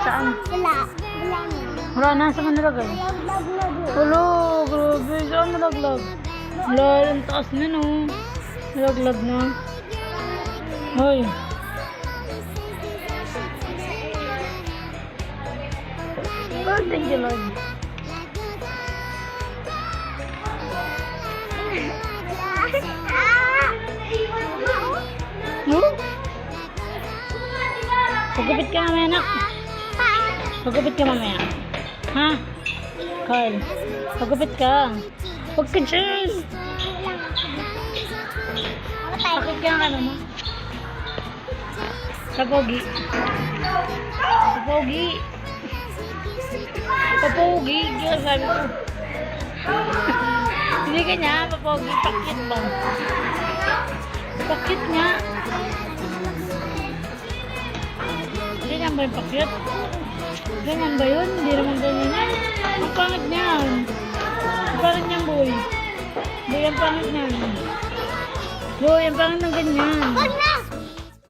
Saan? Wala. Wala na. Wala na, saan ka nilagay? Wala, grabe. Saan nalaglag? Wala, ang taas na no. Nalaglag na. Hoy. Oh, thank you, Lord. Hmm? Pagupit ka mamaya, anak. Pagupit ka mamaya. Ha? Carl, pagupit ka. Huwag ka dyan. Bakit ka ng ano mo? Papogi. Papogi. Papogi. Kaya sabi ko. Hindi ka niya, papogi. Pakit ba? Pakit nga. Ganyan ba yung pakit? Ganyan ba yun? Hindi naman ganyan yan. Ang pangit niyan. Ang pangit niyan, boy. Hindi, ang pangit niyan. Boy, ang pangit ng ganyan. Wag na!